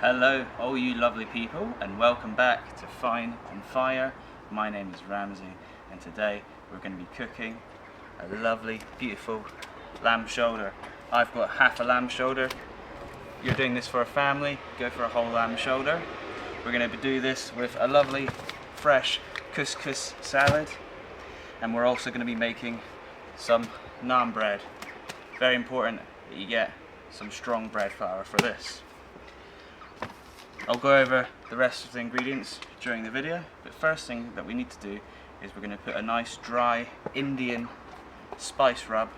Hello all you lovely people, and welcome back to Fine on Fire. My name is Ramsey, and today we're going to be cooking a lovely, beautiful lamb shoulder. I've got half a lamb shoulder. You're doing this for a family, go for a whole lamb shoulder. We're going to do this with a lovely, fresh couscous salad, and we're also going to be making some naan bread. Very important that you get some strong bread flour for this. I'll go over the rest of the ingredients during the video, but first thing that we need to do is we're going to put a nice dry Indian spice rub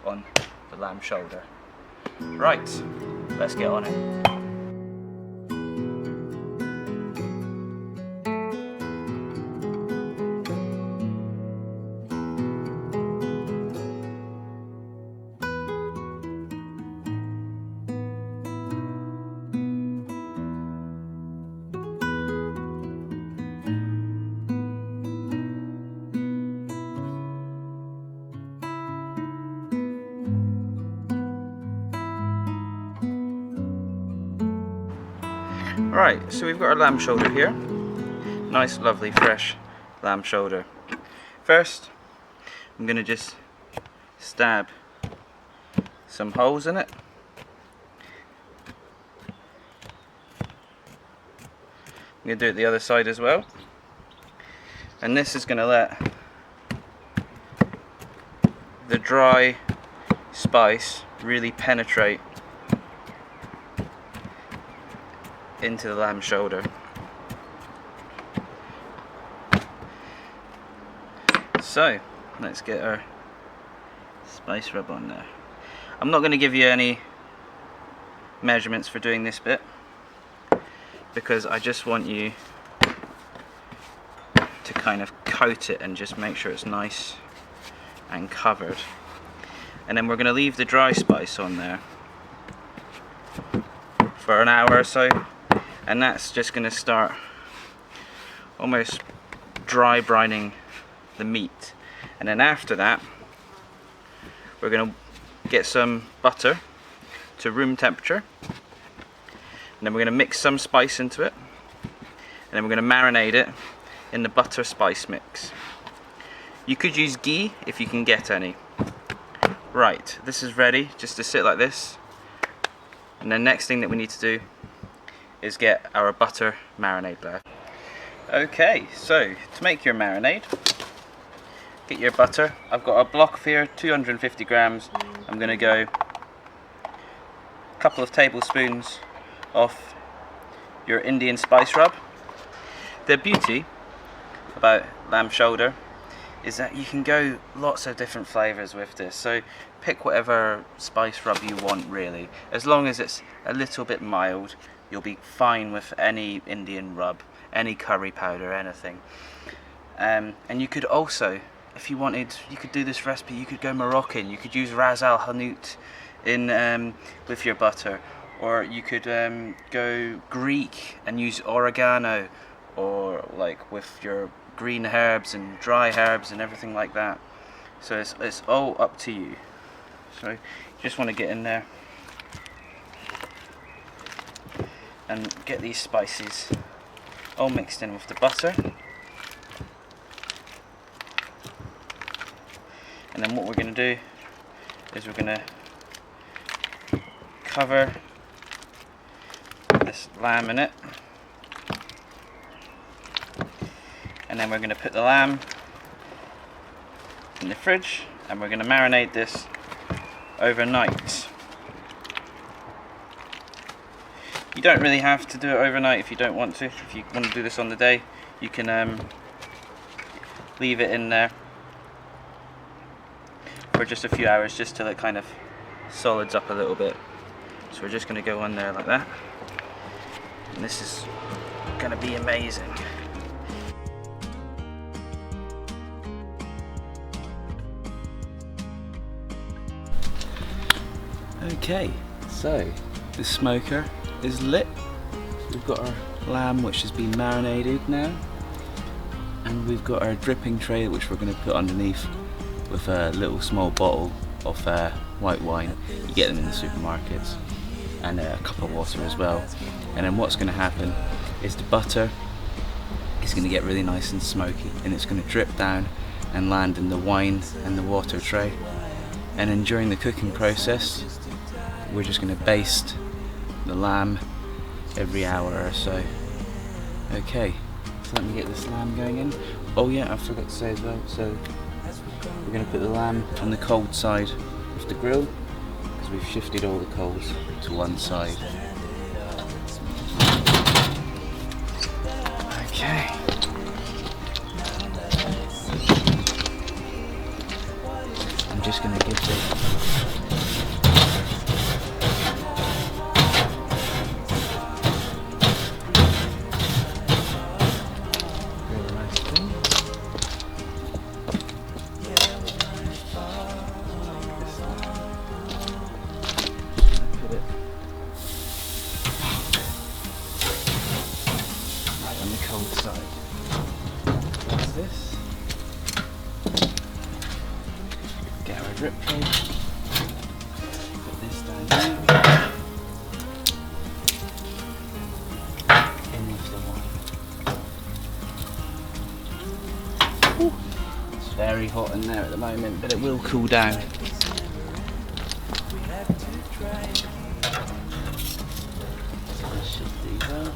on the lamb shoulder. Right, let's get on it. Right, so we've got our lamb shoulder here. Nice, lovely, fresh lamb shoulder. First, I'm going to just stab some holes in it. I'm going to do it the other side as well. And this is going to let the dry spice really penetrate into the lamb shoulder. So let's get our spice rub on there. I'm not going to give you any measurements for doing this bit because I just want you to kind of coat it and just make sure it's nice and covered. And then we're going to leave the dry spice on there for an hour or so, and that's just going to start almost dry brining the meat. And then after that we're going to get some butter to room temperature, and then we're going to mix some spice into it, and then we're going to marinate it in the butter spice mix. You could use ghee if you can get any. Right, this is ready just to sit like this, and the next thing that we need to do is get our butter marinade there. Okay, so to make your marinade, get your butter. I've got a block of here, 250 grams. I'm going to go a couple of tablespoons of your Indian spice rub. The beauty about lamb shoulder is that you can go lots of different flavours with this, so pick whatever spice rub you want really. As long as it's a little bit mild, you'll be fine with any Indian rub, any curry powder, anything. And you could also, if you wanted, you could do this recipe, you could go Moroccan, you could use Ras Al Hanout in with your butter, or you could go Greek and use oregano, or like with your green herbs and dry herbs and everything like that. So it's all up to you. So you just want to get in there and get these spices all mixed in with the butter. And then what we're going to do is we're going to cover this lamb in it, and then we're going to put the lamb in the fridge, and we're going to marinate this overnight. You don't really have to do it overnight if you don't want to. If you want to do this on the day, you can leave it in there for just a few hours, just till it kind of solids up a little bit. So we're just going to go on there like that, and this is going to be amazing. Okay, so the smoker is lit. We've got our lamb which has been marinated now, and we've got our dripping tray which we're going to put underneath with a little small bottle of white wine. You get them in the supermarkets, and a cup of water as well. And then what's going to happen is the butter is going to get really nice and smoky, and it's going to drip down and land in the wine and the water tray. And then during the cooking process, we're just going to baste the lamb every hour or so. Okay, so let me get this lamb going in. Oh yeah, I forgot to say as well, so we're going to put the lamb on the cold side of the grill, because we've shifted all the coals to one side. Okay. I'm just going to give this really nice thing. Put it right on the cold side. What's this? Get our drip tray. Put this down here. In with the wine. Ooh, it's very hot in there at the moment, but it will cool down. Shift these over.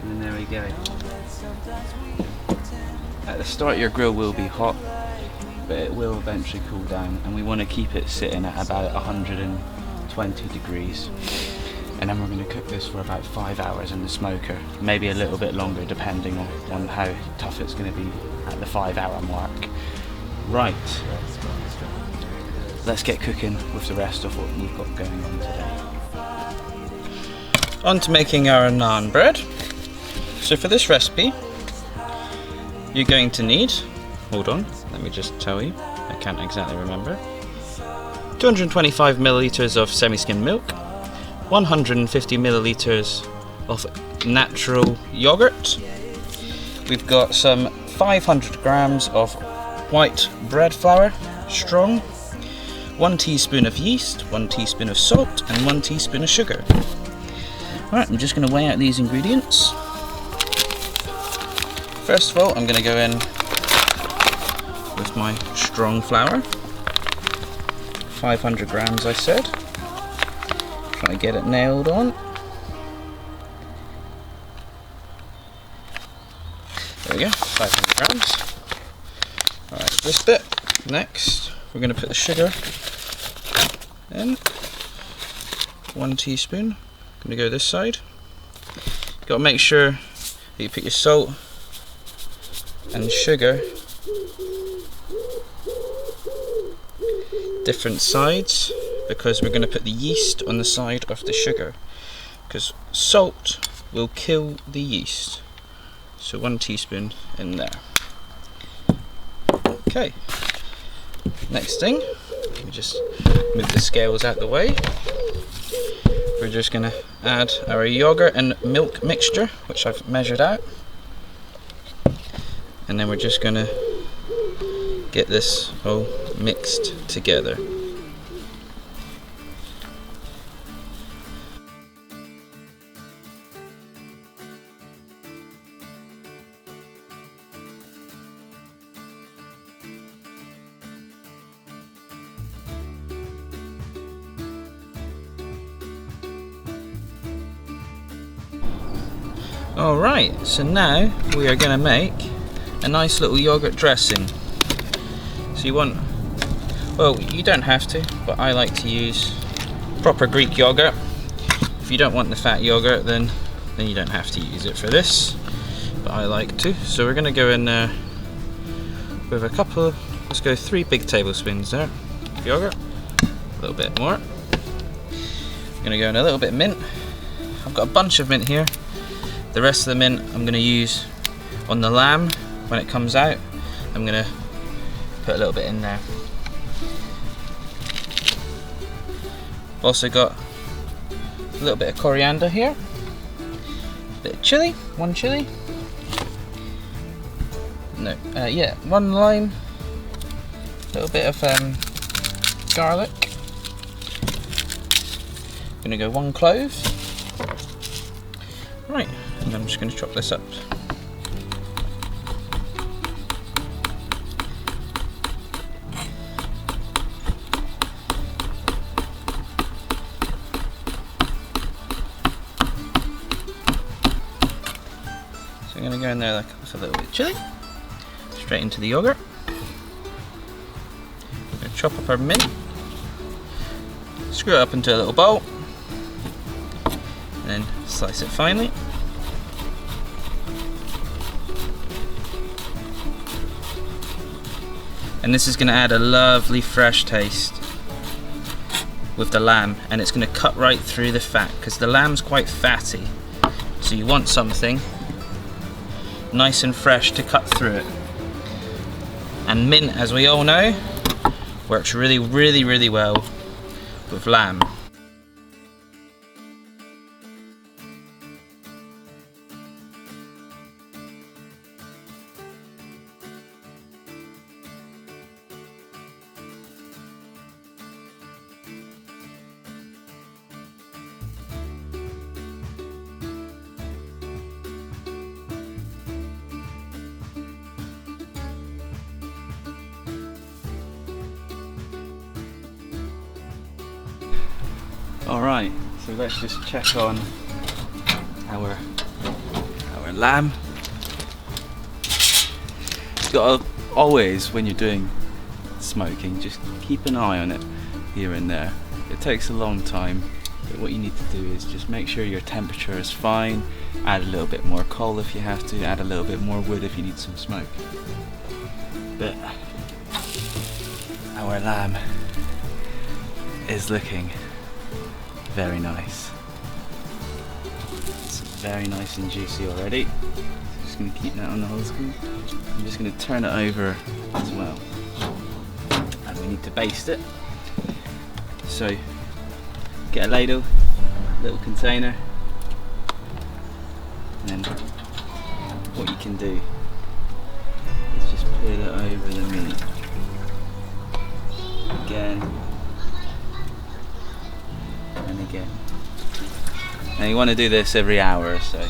And there we go. At the start your grill will be hot, but it will eventually cool down, and we want to keep it sitting at about 120 degrees. And then we're going to cook this for about 5 hours in the smoker, maybe a little bit longer depending on how tough it's going to be at the 5 hour mark. Right, let's get cooking with the rest of what we've got going on today. On to making our naan bread. So for this recipe, you're going to need, hold on, let me just tell you, I can't exactly remember, 225 milliliters of semi-skimmed milk, 150 milliliters of natural yogurt. We've got some 500 grams of white bread flour, strong, 1 teaspoon of yeast, 1 teaspoon of salt, and 1 teaspoon of sugar. Alright, I'm just going to weigh out these ingredients. First of all, I'm going to go in with my strong flour, 500 grams I said. Try to get it nailed on. There we go, 500 grams. Alright, this bit. Next, we're going to put the sugar in. 1 teaspoon. I'm going to go this side. You've got to make sure that you put your salt and sugar different sides, because we're going to put the yeast on the side of the sugar, because salt will kill the yeast. So 1 teaspoon in there. Okay, next thing, let me just move the scales out the way. We're just going to add our yogurt and milk mixture, which I've measured out. And then we're just going to get this all mixed together. Alright, so now we are going to make a nice little yogurt dressing. So you want, well, you don't have to, but I like to use proper Greek yogurt. If you don't want the fat yogurt, then you don't have to use it for this, but I like to. So we're going to go in there with a couple of, let's go 3 big tablespoons there of yogurt, a little bit more. I'm going to go in a little bit of mint. I've got a bunch of mint here. The rest of the mint I'm going to use on the lamb when it comes out. I'm going to put a little bit in there. Also got a little bit of coriander here, a bit of chili, 1 chili, no, yeah, 1 lime, a little bit of garlic, I'm gonna go 1 clove. Right, and I'm just gonna chop this up. So I'm gonna go in there like with a little bit of chili, straight into the yogurt. I'm gonna chop up our mint, screw it up into a little bowl, and then slice it finely. And this is going to add a lovely fresh taste with the lamb, and it's going to cut right through the fat because the lamb's quite fatty, so you want something nice and fresh to cut through it. And mint, as we all know, works really well with lamb. Alright, so let's just check on our lamb. You've got to always, when you're doing smoking, just keep an eye on it here and there. It takes a long time, but what you need to do is just make sure your temperature is fine, add a little bit more coal if you have to, add a little bit more wood if you need some smoke. But our lamb is looking very nice. It's very nice and juicy already. Just going to keep that on the whole screen. I'm just going to turn it over as well. And we need to baste it. So get a ladle, little container, and then what you can do is just put it over the meat. Again. And again. Now you want to do this every hour or so,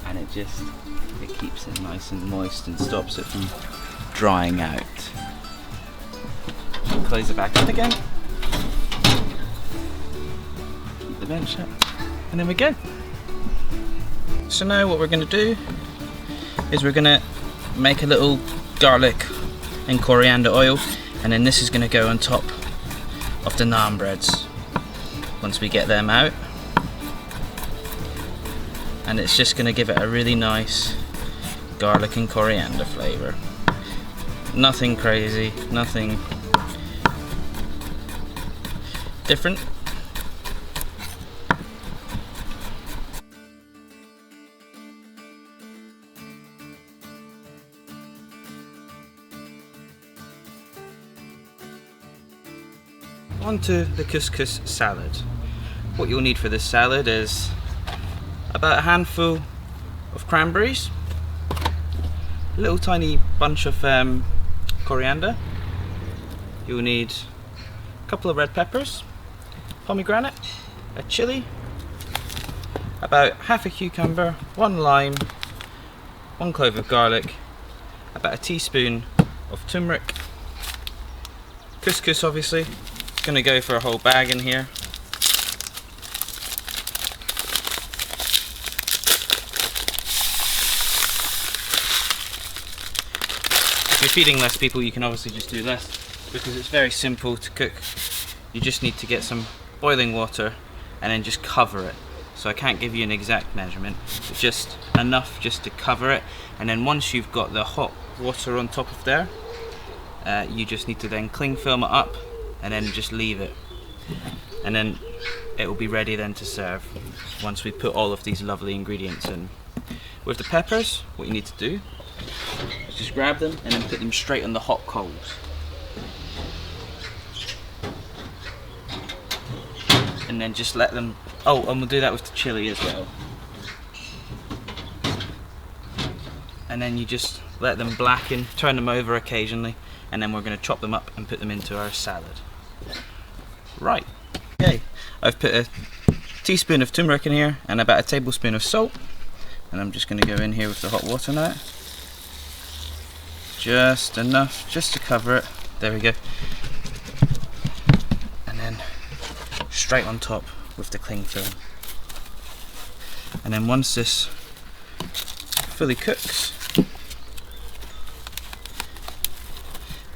and it keeps it nice and moist and stops it from drying out. Close it back up again, keep the vent shut, and then we're good. So now what we're going to do is we're going to make a little garlic and coriander oil, and then this is going to go on top of the naan breads once we get them out, and it's just going to give it a really nice garlic and coriander flavour. Nothing crazy, nothing different. On to the couscous salad. What you'll need for this salad is about a handful of cranberries, a little tiny bunch of coriander. You'll need a couple of red peppers, pomegranate, a chili, about half a cucumber, 1 lime, 1 clove of garlic, about a teaspoon of turmeric, couscous obviously. Gonna go for a whole bag in here. If you're feeding less people, you can obviously just do less, because it's very simple to cook. You just need to get some boiling water and then just cover it. So I can't give you an exact measurement, but just enough just to cover it. And then once you've got the hot water on top of there, you just need to then cling film it up and then just leave it, and then it will be ready then to serve once we put all of these lovely ingredients in. With the peppers, what you need to do is just grab them and then put them straight on the hot coals, and then just let them, oh, and we'll do that with the chili as well, and then you just let them blacken, turn them over occasionally, and then we're going to chop them up and put them into our salad. Right, Okay, I've put a teaspoon of turmeric in here and about a tablespoon of salt, and I'm just going to go in here with the hot water now. Just enough, just to cover it. There we go. And then straight on top with the cling film. And then once this fully cooks,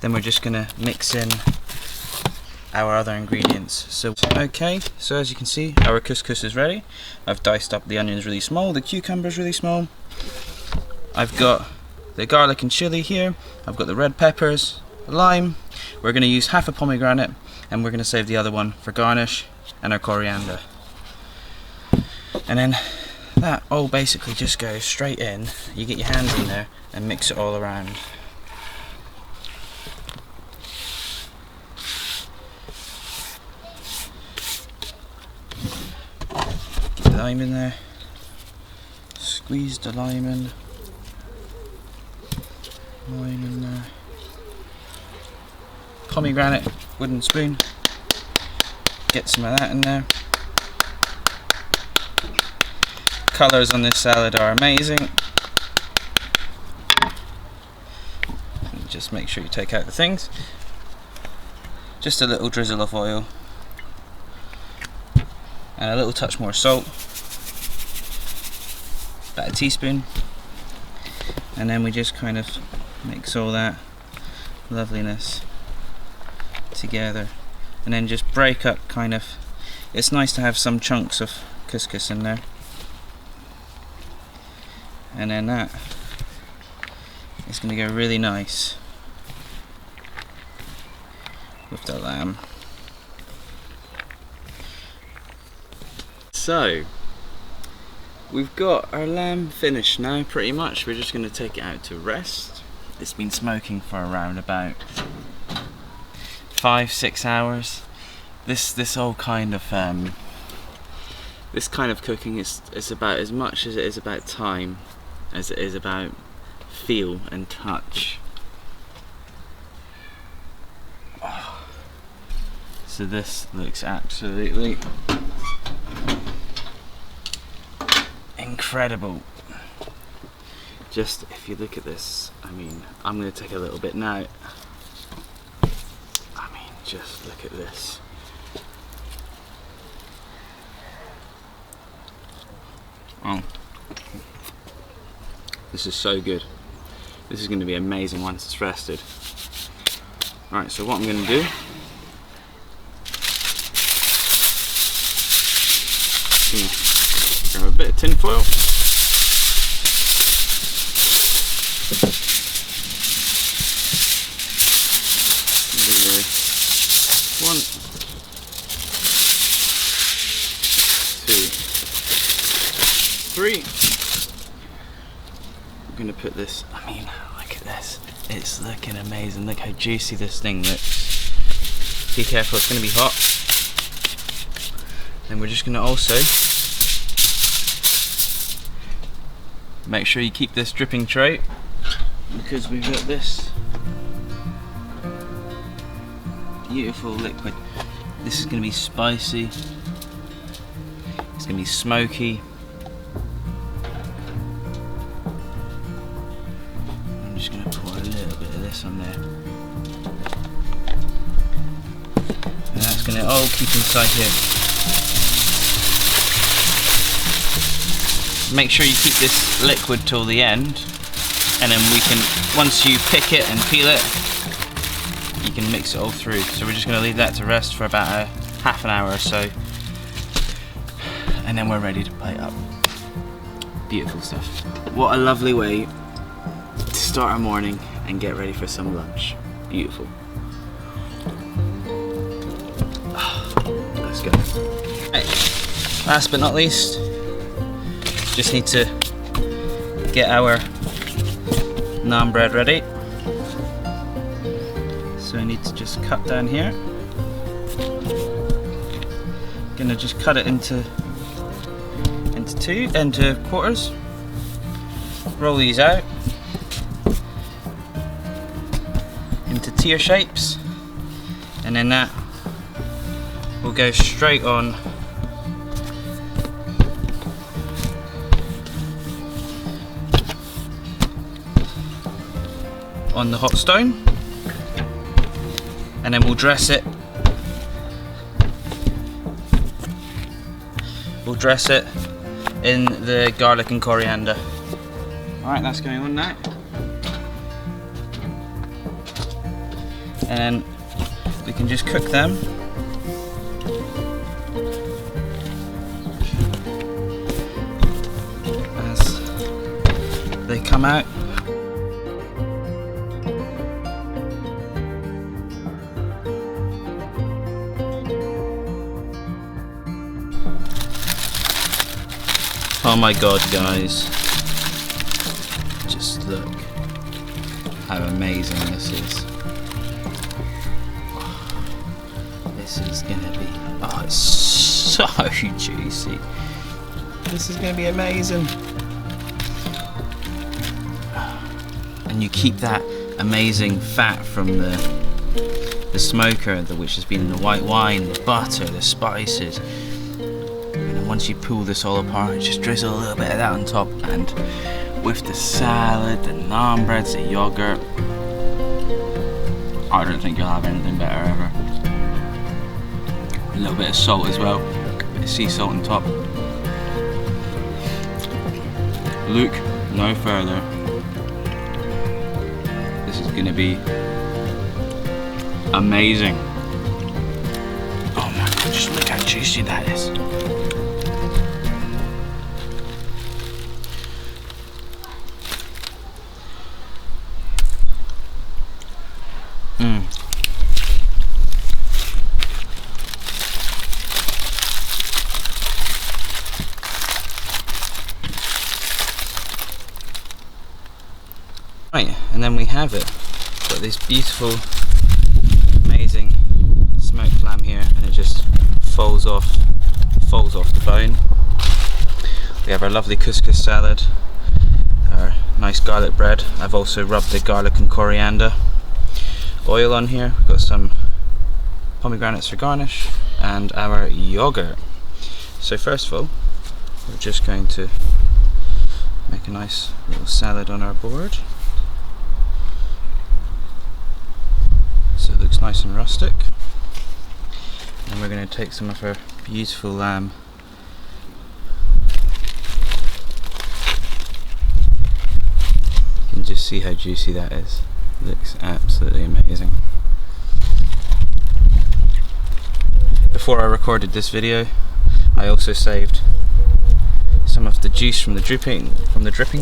then we're just going to mix in our other ingredients. So okay, so as you can see, our couscous is ready. I've diced up the onions really small, the cucumbers really small. I've got the garlic and chili here. I've got the red peppers, lime. We're going to use half a pomegranate, and we're going to save the other one for garnish, and our coriander. And then that all basically just goes straight in. You get your hands in there and mix it all around. Get the lime in there. Squeeze the lime in. Lime in there. Pomegranate, wooden spoon. Get some of that in there. Colours on this salad are amazing. And just make sure you take out the things. Just a little drizzle of oil. And a little touch more salt. About a teaspoon. And then we just kind of mix all that loveliness together. And then just break up kind of. It's nice to have some chunks of couscous in there. And then that is going to go really nice with the lamb. So we've got our lamb finished now pretty much. We're just going to take it out to rest. It's been smoking for around about 5-6 hours. This whole kind of this kind of cooking is about as much as it is about time as it is about feel and touch. Oh. So this looks absolutely incredible. Just if you look at this, I mean, I'm going to take a little bit now. I mean, just look at this. Oh, this is so good. This is going to be amazing once it's rested. Alright, so what I'm going to do, grab a bit of tin foil. One, two, three. I'm going to put this, I mean, look at this. It's looking amazing. Look how juicy this thing looks. Be careful, it's going to be hot. And we're just going to also make sure you keep this dripping tray, because we've got this beautiful liquid. This is going to be spicy. It's going to be smoky. I'm just going to pour a little bit of this on there. And that's going to all keep inside here. Make sure you keep this liquid till the end, and then we can, once you pick it and peel it, you can mix it all through. So we're just going to leave that to rest for about a half an hour or so, and then we're ready to plate up. Beautiful stuff. What a lovely way to start our morning and get ready for some lunch. Beautiful. Let's go. Right. Last but not least, just need to get our naan bread ready. So I need to just cut down here. Gonna just cut it into quarters. Roll these out into tier shapes, and then that will will go straight on the hot stone, and then we'll dress it. We'll dress it in the garlic and coriander. Alright, that's going on now. And we can just cook them. As they come out. Oh my god, guys. Just look how amazing this is. This is gonna be, oh, it's so juicy. This is gonna be amazing. And you keep that amazing fat from the smoker, which has been in the white wine, the butter, the spices. Once you pull this all apart, just drizzle a little bit of that on top, and with the salad, the naan breads, the yogurt, I don't think you'll have anything better ever. A little bit of salt as well, a bit of sea salt on top. Look no further. This is going to be amazing. Oh my god, just look how juicy that is. Right, and then we have it. Got this beautiful, amazing smoked lamb here, and it just falls off the bone. We have our lovely couscous salad, our nice garlic bread. I've also rubbed the garlic and coriander oil on here. We've got some pomegranates for garnish, and our yogurt. So first of all, we're just going to make a nice little salad on our board. So it looks nice and rustic. And we're going to take some of our beautiful lamb. You can just see how juicy that is. It looks absolutely amazing. Before I recorded this video, I also saved some of the juice from the dripping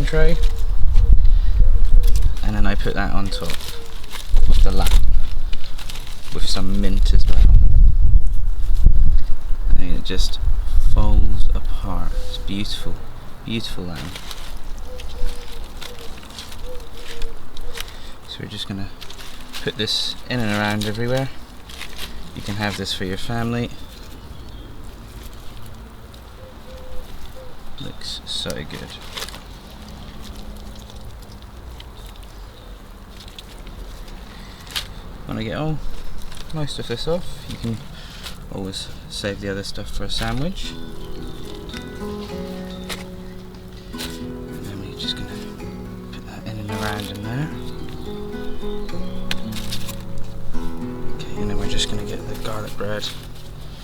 tray, and then I put that on top of the lamb with some mint as well. And it just falls apart. It's beautiful, beautiful lamb. So we're just gonna put this in and around everywhere. You can have this for your family. Looks so good. Want to get most of this off, you can always save the other stuff for a sandwich. And then we're just going to put that in and around in there. Okay, and then we're just going to get the garlic bread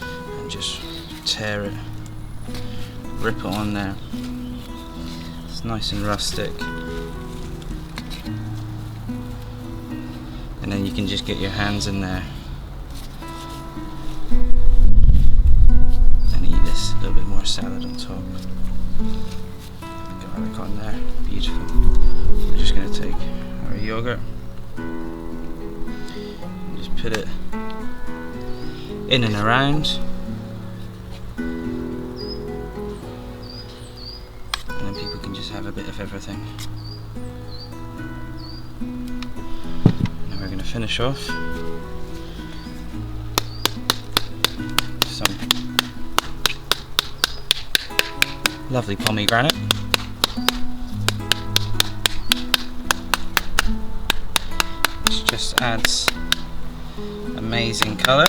and just tear it, rip it on there. It's nice and rustic. And then you can just get your hands in there and eat this. A little bit more salad on top. Garlic on there. Beautiful. We're just going to take our yogurt and just put it in and around. And then people can just have a bit of everything. We're going to finish off some lovely pomegranate. Which just adds amazing colour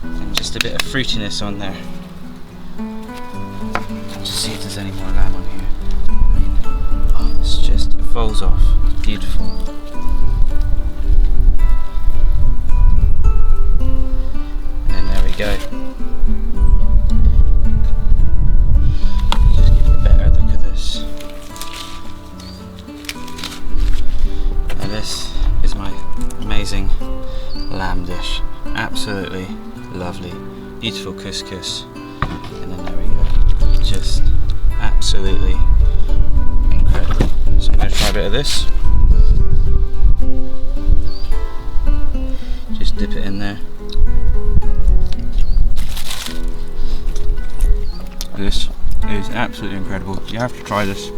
and just a bit of fruitiness on there. Just see if there's any more lamb on here. Oh, it's just, it falls off. It's beautiful. And then there we go. Just give you a better look at this. Now this is my amazing lamb dish. Absolutely lovely. Beautiful couscous. And then there we go. Just absolutely incredible. So I'm going to try a bit of this. Just dip it in there. This is absolutely incredible. You have to try this.